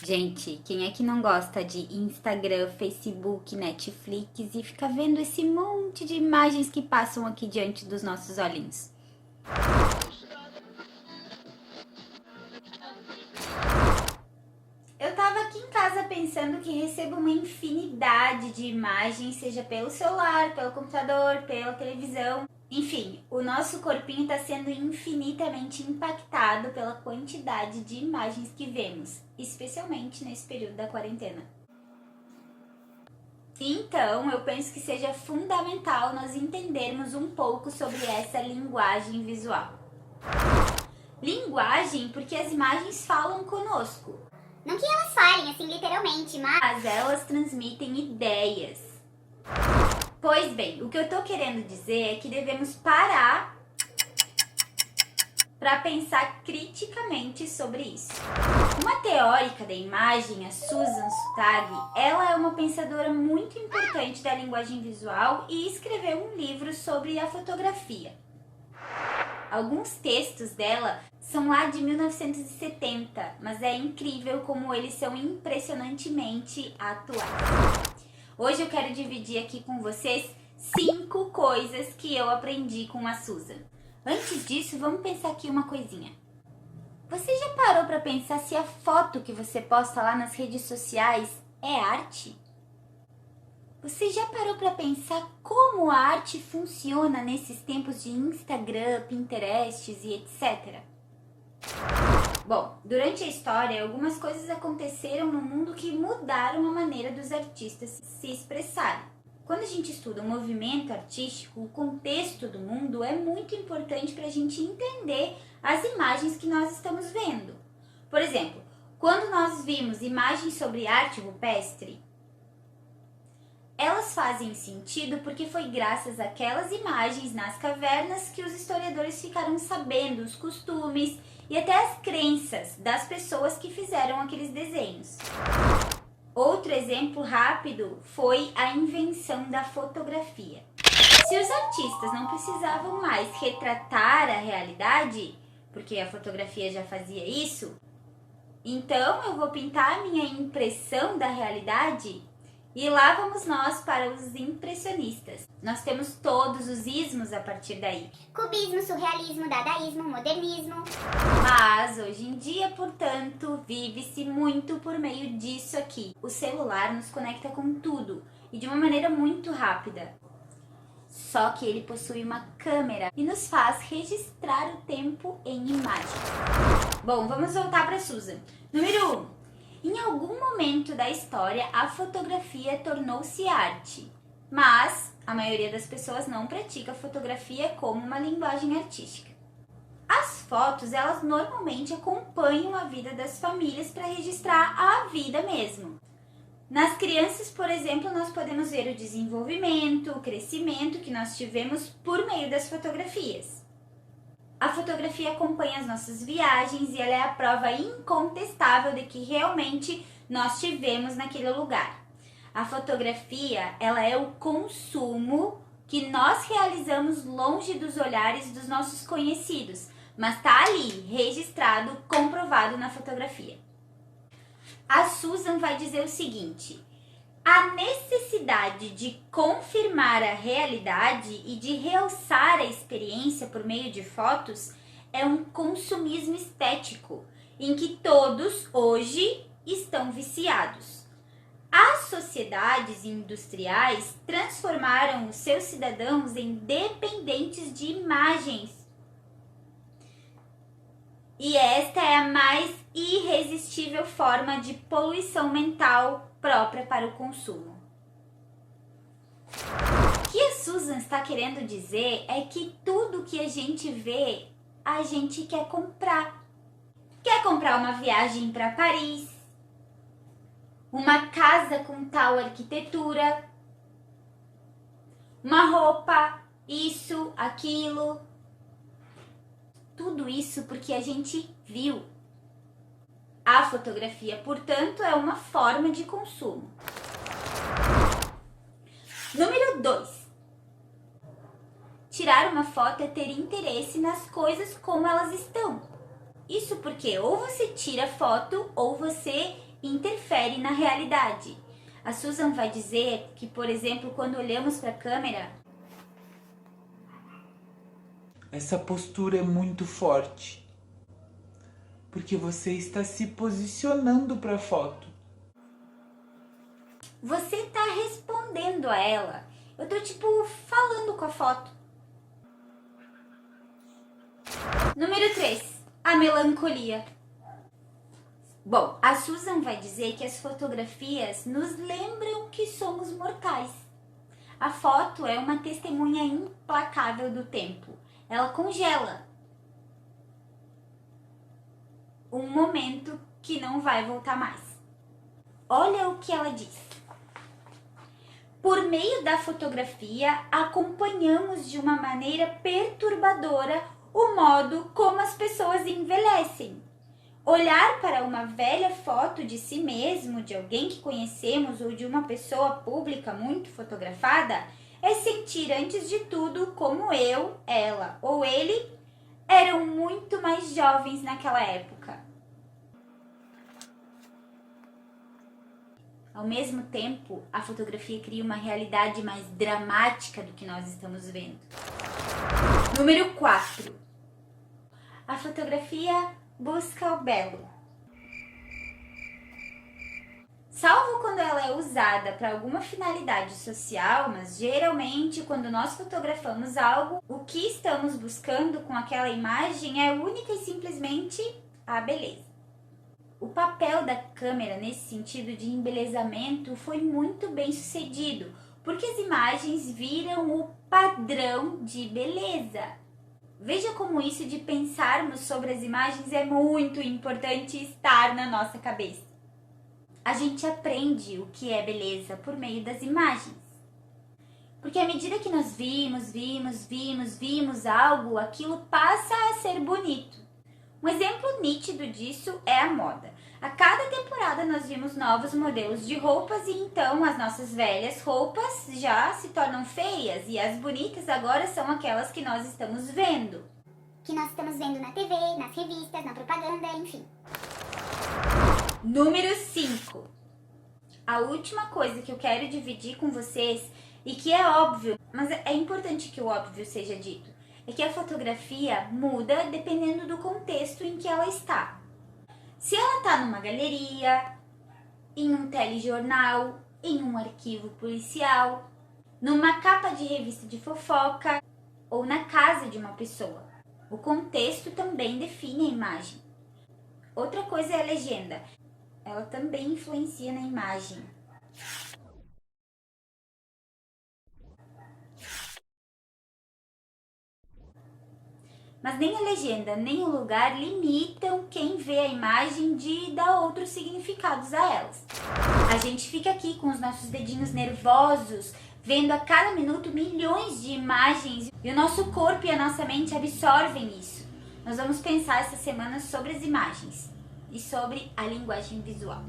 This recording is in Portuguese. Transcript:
Gente, quem é que não gosta de Instagram, Facebook, Netflix e fica vendo esse monte de imagens que passam aqui diante dos nossos olhinhos? Eu tava aqui em casa pensando que recebo uma infinidade de imagens, seja pelo celular, pelo computador, pela televisão. Enfim, o nosso corpinho está sendo infinitamente impactado pela quantidade de imagens que vemos, especialmente nesse período da quarentena. Então, eu penso que seja fundamental nós entendermos um pouco sobre essa linguagem visual. Linguagem porque as imagens falam conosco. Não que elas falem assim literalmente, Mas elas transmitem ideias. Pois bem, o que eu tô querendo dizer é que devemos parar para pensar criticamente sobre isso. Uma teórica da imagem, a Susan Sontag, ela é uma pensadora muito importante da linguagem visual e escreveu um livro sobre a fotografia. Alguns textos dela são lá de 1970, mas é incrível como eles são impressionantemente atuais. Hoje eu quero dividir aqui com vocês 5 coisas que eu aprendi com a Susan. Antes disso, vamos pensar aqui uma coisinha. Você já parou para pensar se a foto que você posta lá nas redes sociais é arte? Você já parou para pensar como a arte funciona nesses tempos de Instagram, Pinterest e etc? Bom, durante a história, algumas coisas aconteceram no mundo que mudaram a maneira dos artistas se expressarem. Quando a gente estuda o movimento artístico, o contexto do mundo é muito importante para a gente entender as imagens que nós estamos vendo. Por exemplo, quando nós vimos imagens sobre arte rupestre, elas fazem sentido porque foi graças àquelas imagens nas cavernas que os historiadores ficaram sabendo os costumes e até as crenças das pessoas que fizeram aqueles desenhos. Outro exemplo rápido foi a invenção da fotografia. Se os artistas não precisavam mais retratar a realidade, porque a fotografia já fazia isso, então eu vou pintar a minha impressão da realidade. E lá vamos nós para os impressionistas. Nós temos todos os ismos a partir daí. Cubismo, surrealismo, dadaísmo, modernismo. Mas hoje em dia, portanto, vive-se muito por meio disso aqui. O celular nos conecta com tudo e de uma maneira muito rápida. Só que ele possui uma câmera e nos faz registrar o tempo em imagem. Bom, vamos voltar para Susan. Número 1. Em algum momento da história, a fotografia tornou-se arte, mas a maioria das pessoas não pratica a fotografia como uma linguagem artística. As fotos, elas normalmente acompanham a vida das famílias para registrar a vida mesmo. Nas crianças, por exemplo, nós podemos ver o desenvolvimento, o crescimento que nós tivemos por meio das fotografias. A fotografia acompanha as nossas viagens e ela é a prova incontestável de que realmente nós estivemos naquele lugar. A fotografia, ela é o consumo que nós realizamos longe dos olhares dos nossos conhecidos, mas está ali, registrado, comprovado na fotografia. A Susan vai dizer o seguinte: a necessidade de confirmar a realidade e de realçar a experiência por meio de fotos é um consumismo estético em que todos hoje estão viciados. As sociedades industriais transformaram os seus cidadãos em dependentes de imagens. E esta é a mais irresistível forma de poluição mental própria para o consumo. O que a Susan está querendo dizer é que tudo que a gente vê, a gente quer comprar. Quer comprar uma viagem para Paris, uma casa com tal arquitetura, uma roupa, isso, aquilo. Tudo isso porque a gente viu. A fotografia, portanto, é uma forma de consumo. Número 2. Tirar uma foto é ter interesse nas coisas como elas estão. Isso porque ou você tira foto ou você interfere na realidade. A Susan vai dizer que, por exemplo, quando olhamos para a câmera, essa postura é muito forte, porque você está se posicionando para a foto. você está respondendo a ela. Eu tô falando com a foto. Número 3. A melancolia. Bom, a Susan vai dizer que as fotografias nos lembram que somos mortais. A foto é uma testemunha implacável do tempo. Ela congela um momento que não vai voltar mais. Olha o que ela diz. Por meio da fotografia, acompanhamos de uma maneira perturbadora o modo como as pessoas envelhecem. Olhar para uma velha foto de si mesmo, de alguém que conhecemos ou de uma pessoa pública muito fotografada, é sentir antes de tudo como eu, ela ou ele eram muito mais jovens naquela época. Ao mesmo tempo, a fotografia cria uma realidade mais dramática do que nós estamos vendo. Número 4. A fotografia busca o belo. Salvo quando ela é usada para alguma finalidade social, mas geralmente quando nós fotografamos algo, o que estamos buscando com aquela imagem é única e simplesmente a beleza. O papel da câmera nesse sentido de embelezamento foi muito bem sucedido, porque as imagens viram o padrão de beleza. Veja como isso de pensarmos sobre as imagens é muito importante estar na nossa cabeça. A gente aprende o que é beleza por meio das imagens. Porque à medida que nós vimos algo, aquilo passa a ser bonito. Um exemplo nítido disso é a moda. A cada temporada nós vimos novos modelos de roupas e então as nossas velhas roupas já se tornam feias e as bonitas agora são aquelas que nós estamos vendo. Que nós estamos vendo na TV, nas revistas, na propaganda, enfim. Número 5. A última coisa que eu quero dividir com vocês e que é óbvio, mas é importante que o óbvio seja dito, é que a fotografia muda dependendo do contexto em que ela está. Se ela está numa galeria, em um telejornal, em um arquivo policial, numa capa de revista de fofoca ou na casa de uma pessoa, o contexto também define a imagem. Outra coisa é a legenda. Ela também influencia na imagem. Mas nem a legenda, nem o lugar limitam quem vê a imagem de dar outros significados a elas. A gente fica aqui com os nossos dedinhos nervosos, vendo a cada minuto milhões de imagens e o nosso corpo e a nossa mente absorvem isso. Nós vamos pensar essa semana sobre as imagens e sobre a linguagem visual.